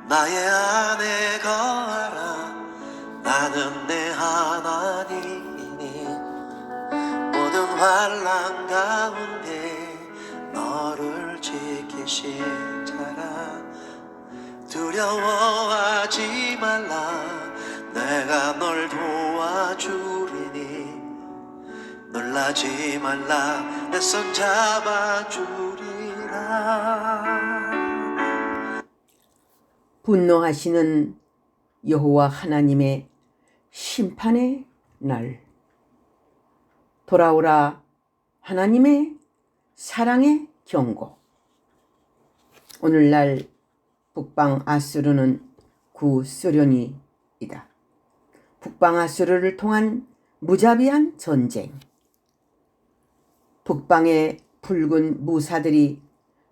나의 아내가 알아. 나는 내 하나님이니 모든 환난 가운데 너를 지키실 자라. 두려워하지 말라. 내가 널 도와주리니 놀라지 말라. 내 손 잡아주리라. 분노하시는 여호와 하나님의 심판의 날. 돌아오라 하나님의 사랑의 경고. 오늘날 북방 아수르는 구소련이다. 북방 아수르를 통한 무자비한 전쟁. 북방의 붉은 무사들이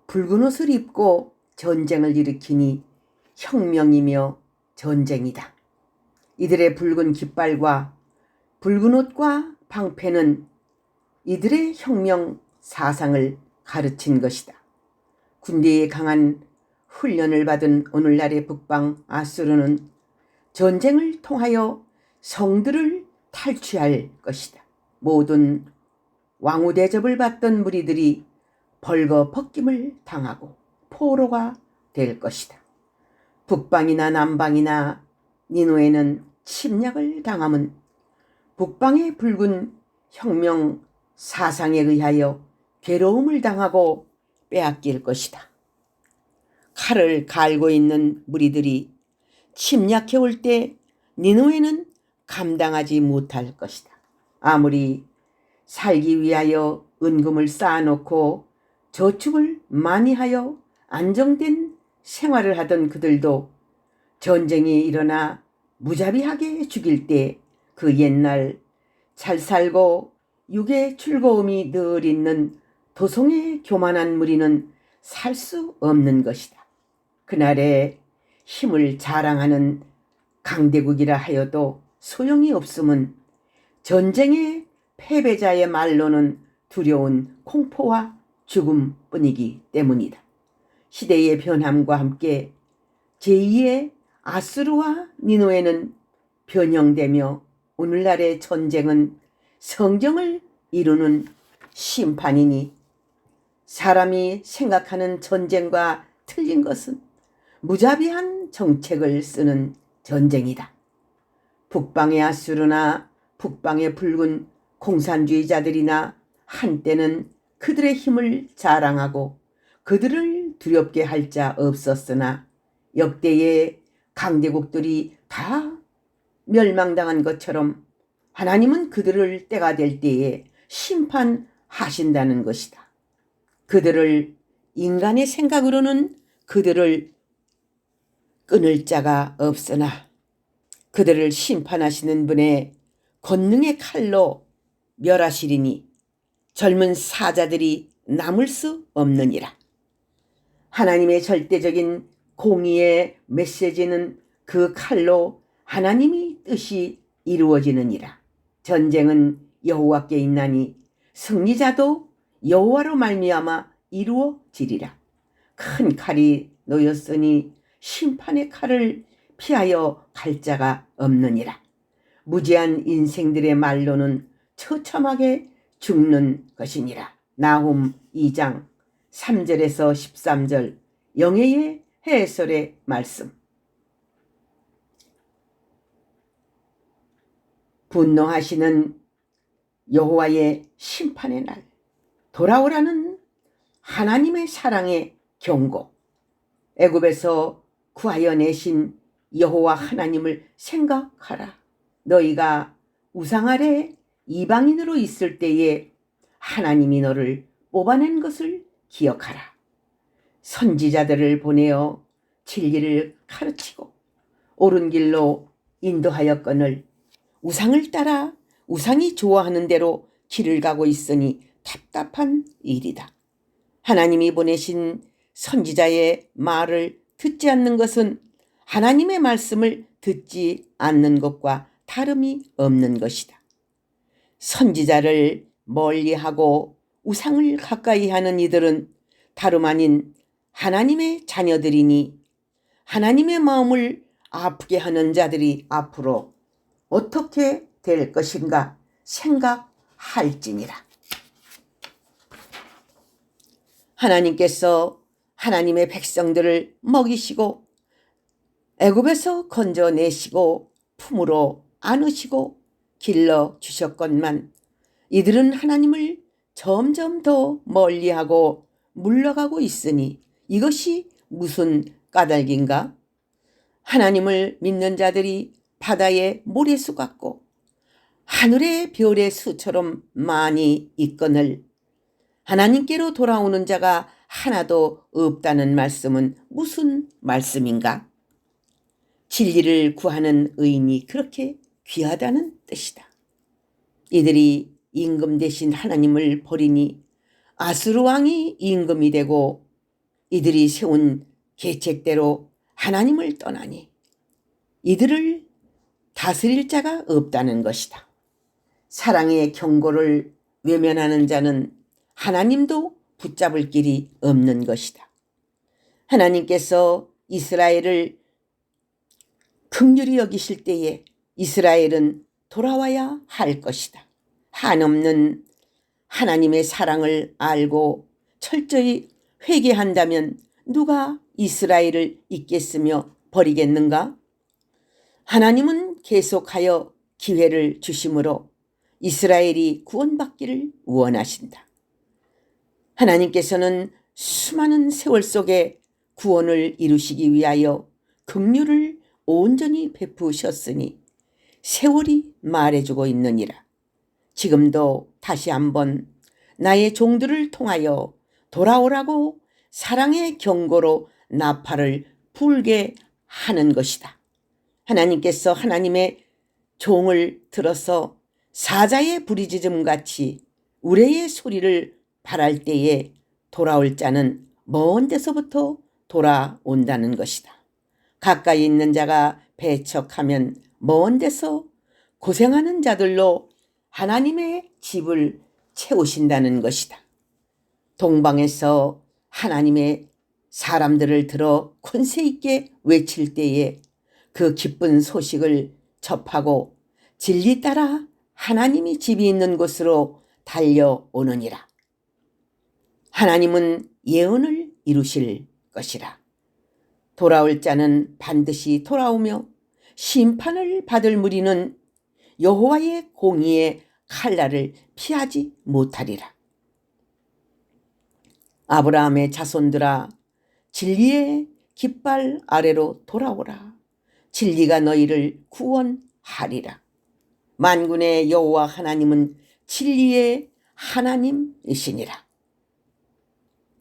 붉은 옷을 입고 전쟁을 일으키니 혁명이며 전쟁이다. 이들의 붉은 깃발과 붉은 옷과 방패는 이들의 혁명 사상을 가르친 것이다. 군대에 강한 훈련을 받은 오늘날의 북방 아수르는 전쟁을 통하여 성들을 탈취할 것이다. 모든 왕후 대접을 받던 무리들이 벌거벗김을 당하고 포로가 될 것이다. 북방이나 남방이나 니누에는 침략을 당함은 북방의 붉은 혁명 사상에 의하여 괴로움을 당하고 빼앗길 것이다. 칼을 갈고 있는 무리들이 침략해 올 때 니누에는 감당하지 못할 것이다. 아무리 살기 위하여 은금을 쌓아놓고 저축을 많이 하여 안정된 생활을 하던 그들도 전쟁이 일어나 무자비하게 죽일 때 그 옛날 잘 살고 육의 즐거움이 늘 있는 도성의 교만한 무리는 살 수 없는 것이다. 그날에 힘을 자랑하는 강대국이라 하여도 소용이 없음은 전쟁의 패배자의 말로는 두려운 공포와 죽음뿐이기 때문이다. 시대의 변함과 함께 제2의 아수르와 니누에는 변형되며 오늘날의 전쟁은 성경을 이루는 심판이니 사람이 생각하는 전쟁과 틀린 것은 무자비한 정책을 쓰는 전쟁이다. 북방의 아수르나 북방의 붉은 공산주의자들이나 한때는 그들의 힘을 자랑하고 그들을 두렵게 할 자 없었으나 역대의 강대국들이 다 멸망당한 것처럼 하나님은 그들을 때가 될 때에 심판하신다는 것이다. 그들을 인간의 생각으로는 그들을 끊을 자가 없으나 그들을 심판하시는 분의 권능의 칼로 멸하시리니 젊은 사자들이 남을 수 없느니라. 하나님의 절대적인 공의의 메시지는 그 칼로 하나님이 뜻이 이루어지느니라. 전쟁은 여호와께 있나니 승리자도 여호와로 말미암아 이루어지리라. 큰 칼이 놓였으니 심판의 칼을 피하여 갈 자가 없느니라. 무지한 인생들의 말로는 처참하게 죽는 것이니라. 나훔 2장 3절에서 13절 영예의 해설의 말씀. 분노하시는 여호와의 심판의 날, 돌아오라는 하나님의 사랑의 경고. 애굽에서 구하여 내신 여호와 하나님을 생각하라. 너희가 우상 아래 이방인으로 있을 때에 하나님이 너를 뽑아낸 것을 기억하라. 선지자들을 보내어 진리를 가르치고 옳은 길로 인도하였거늘 우상을 따라 우상이 좋아하는 대로 길을 가고 있으니 답답한 일이다. 하나님이 보내신 선지자의 말을 듣지 않는 것은 하나님의 말씀을 듣지 않는 것과 다름이 없는 것이다. 선지자를 멀리하고 우상을 가까이 하는 이들은 다름 아닌 하나님의 자녀들이니 하나님의 마음을 아프게 하는 자들이 앞으로 어떻게 될 것인가 생각할지니라. 하나님께서 하나님의 백성들을 먹이시고 애굽에서 건져내시고 품으로 안으시고 길러 주셨건만 이들은 하나님을 점점 더 멀리하고 물러가고 있으니 이것이 무슨 까닭인가? 하나님을 믿는 자들이 바다의 모래수 같고 하늘의 별의 수처럼 많이 있거늘 하나님께로 돌아오는 자가 하나도 없다는 말씀은 무슨 말씀인가? 진리를 구하는 의인이 그렇게 귀하다는 뜻이다. 이들이 임금 대신 하나님을 버리니 아수르 왕이 임금이 되고 이들이 세운 계책대로 하나님을 떠나니 이들을 다스릴 자가 없다는 것이다. 사랑의 경고를 외면하는 자는 하나님도 붙잡을 길이 없는 것이다. 하나님께서 이스라엘을 긍휼히 여기실 때에 이스라엘은 돌아와야 할 것이다. 한없는 하나님의 사랑을 알고 철저히 회개한다면 누가 이스라엘을 잊겠으며 버리겠는가? 하나님은 계속하여 기회를 주심으로 이스라엘이 구원받기를 원하신다. 하나님께서는 수많은 세월 속에 구원을 이루시기 위하여 긍휼을 온전히 베푸셨으니 세월이 말해주고 있느니라. 지금도 다시 한번 나의 종들을 통하여 돌아오라고 사랑의 경고로 나팔을 불게 하는 것이다. 하나님께서 하나님의 종을 들어서 사자의 부르짖음 같이 우레의 소리를 바랄 때에 돌아올 자는 먼 데서부터 돌아온다는 것이다. 가까이 있는 자가 배척하면 먼 데서 고생하는 자들로 하나님의 집을 채우신다는 것이다. 동방에서 하나님의 사람들을 들어 권세 있게 외칠 때에 그 기쁜 소식을 접하고 진리 따라 하나님이 집이 있는 곳으로 달려오느니라. 하나님은 예언을 이루실 것이라. 돌아올 자는 반드시 돌아오며 심판을 받을 무리는 여호와의 공의의 칼날을 피하지 못하리라. 아브라함의 자손들아, 진리의 깃발 아래로 돌아오라. 진리가 너희를 구원하리라. 만군의 여호와 하나님은 진리의 하나님이시니라.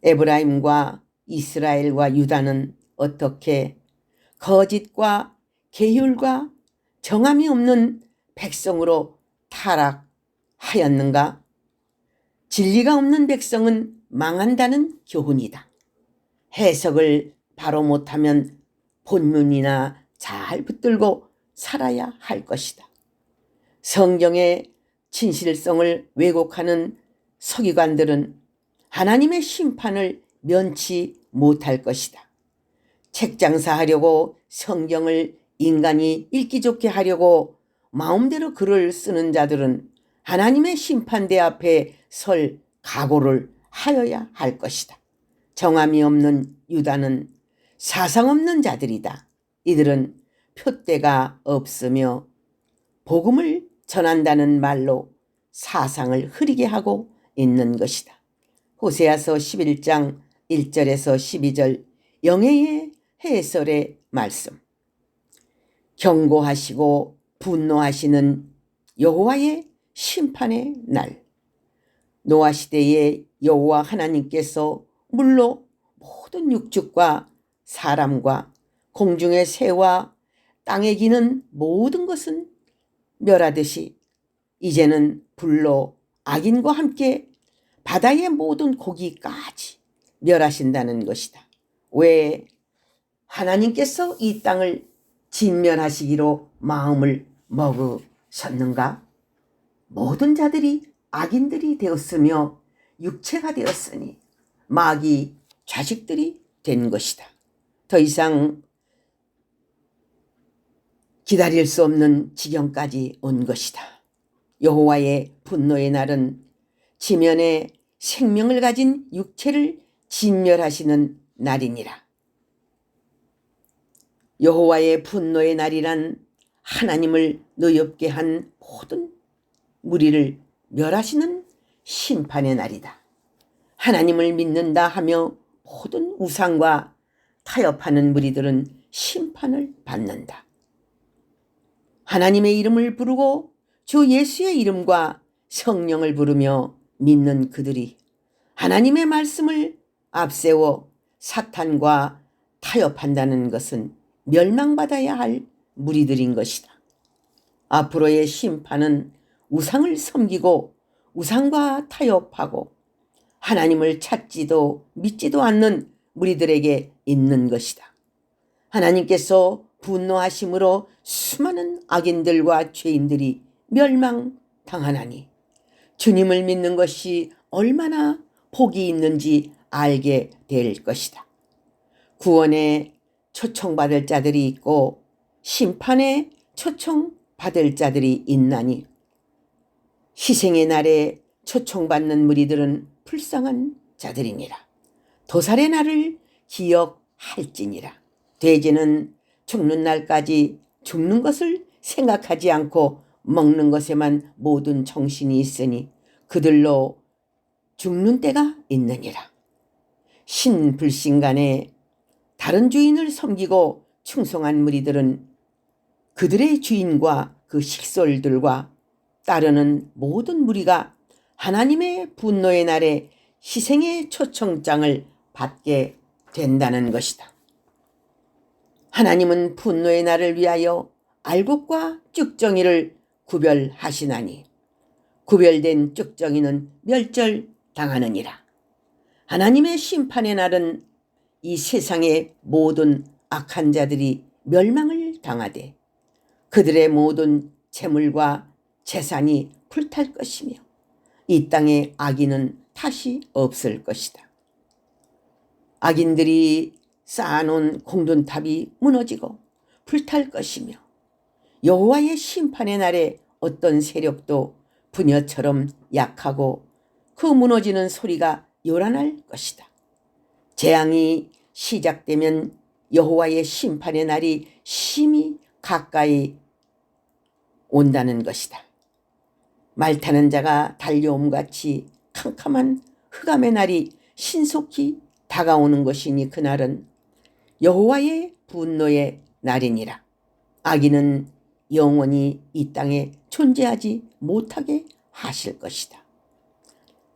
에브라임과 이스라엘과 유다는 어떻게 거짓과 계율과 정함이 없는 백성으로 타락하였는가? 진리가 없는 백성은 망한다는 교훈이다. 해석을 바로 못하면 본문이나 잘 붙들고 살아야 할 것이다. 성경의 진실성을 왜곡하는 서기관들은 하나님의 심판을 면치 못할 것이다. 책장사하려고 성경을 인간이 읽기 좋게 하려고 마음대로 글을 쓰는 자들은 하나님의 심판대 앞에 설 각오를 하여야 할 것이다. 정함이 없는 유다는 사상 없는 자들이다. 이들은 표대가 없으며 복음을 전한다는 말로 사상을 흐리게 하고 있는 것이다. 호세아서 11장 1절에서 12절 영예의 해설의 말씀. 경고하시고 분노하시는 여호와의 심판의 날. 노아 시대에 여호와 하나님께서 물로 모든 육축과 사람과 공중의 새와 땅에 기는 모든 것은 멸하듯이 이제는 불로 악인과 함께 바다의 모든 고기까지 멸하신다는 것이다. 왜 하나님께서 이 땅을 진멸하시기로 마음을 먹으셨는가? 모든 자들이 악인들이 되었으며 육체가 되었으니 마귀 자식들이 된 것이다. 더 이상 기다릴 수 없는 지경까지 온 것이다. 여호와의 분노의 날은 지면에 생명을 가진 육체를 진멸하시는 날이니라. 여호와의 분노의 날이란 하나님을 노엽게 한 모든 무리를 멸하시는 심판의 날이다. 하나님을 믿는다 하며 모든 우상과 타협하는 무리들은 심판을 받는다. 하나님의 이름을 부르고 주 예수의 이름과 성령을 부르며 믿는 그들이 하나님의 말씀을 앞세워 사탄과 타협한다는 것은 멸망받아야 할 무리들인 것이다. 앞으로의 심판은 우상을 섬기고 우상과 타협하고 하나님을 찾지도 믿지도 않는 무리들에게 있는 것이다. 하나님께서 분노하심으로 수많은 악인들과 죄인들이 멸망당하나니 주님을 믿는 것이 얼마나 복이 있는지 알게 될 것이다. 구원에 초청받을 자들이 있고 심판에 초청받을 자들이 있나니 희생의 날에 초청받는 무리들은 불쌍한 자들이니라. 도살의 날을 기억할지니라. 돼지는 죽는 날까지 죽는 것을 생각하지 않고 먹는 것에만 모든 정신이 있으니 그들로 죽는 때가 있느니라. 신불신간에 다른 주인을 섬기고 충성한 무리들은 그들의 주인과 그 식솔들과 따르는 모든 무리가 하나님의 분노의 날에 희생의 초청장을 받게 된다는 것이다. 하나님은 분노의 날을 위하여 알곡과 쭉정이를 구별하시나니 구별된 쭉정이는 멸절당하느니라. 하나님의 심판의 날은 이 세상의 모든 악한 자들이 멸망을 당하되 그들의 모든 재물과 재산이 불탈 것이며 이 땅의 악인은 다시 없을 것이다. 악인들이 쌓아놓은 공든탑이 무너지고 불탈 것이며 여호와의 심판의 날에 어떤 세력도 부녀처럼 약하고 그 무너지는 소리가 요란할 것이다. 재앙이 시작되면 여호와의 심판의 날이 심히 가까이 온다는 것이다. 말 타는 자가 달려옴같이 캄캄한 흑암의 날이 신속히 다가오는 것이니 그날은 여호와의 분노의 날이니라. 악인은 영원히 이 땅에 존재하지 못하게 하실 것이다.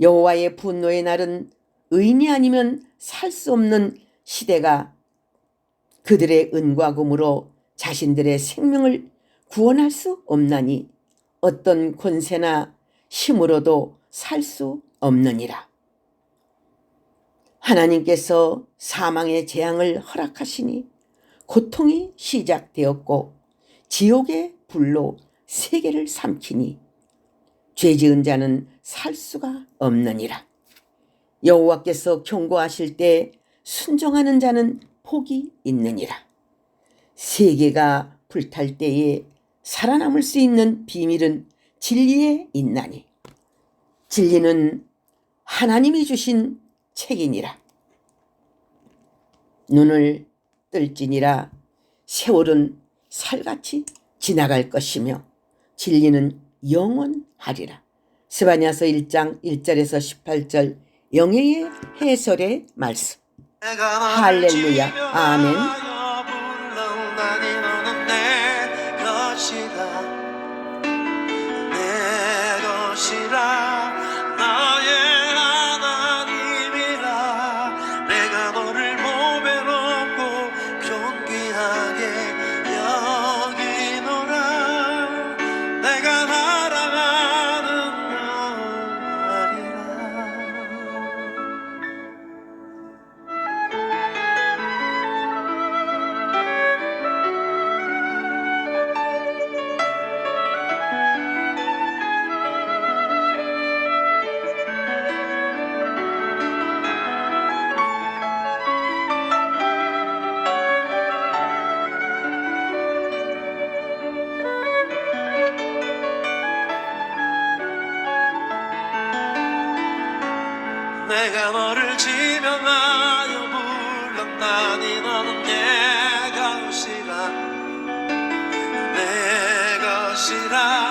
여호와의 분노의 날은 의인이 아니면 살 수 없는 시대가 그들의 은과 금으로 자신들의 생명을 구원할 수 없나니 어떤 권세나 힘으로도 살 수 없느니라. 하나님께서 사망의 재앙을 허락하시니 고통이 시작되었고 지옥의 불로 세계를 삼키니 죄지은 자는 살 수가 없느니라. 여호와께서 경고하실 때 순종하는 자는 복이 있느니라. 세계가 불탈 때에 살아남을 수 있는 비밀은 진리에 있나니 진리는 하나님이 주신 책이니라. 눈을 뜰지니라. 세월은 살같이 지나갈 것이며 진리는 영원하리라. 스바냐서 1장 1절에서 18절 영예의 해설의 말씀. 할렐루야. 아멘. 나의 하나님이라. 내가 너를 몸에 넣고 존귀하게 여기노라. 내가 사랑하는 나리라. 내가 너를 지명하여 불렀나니 너는 내 것이라 내 것이라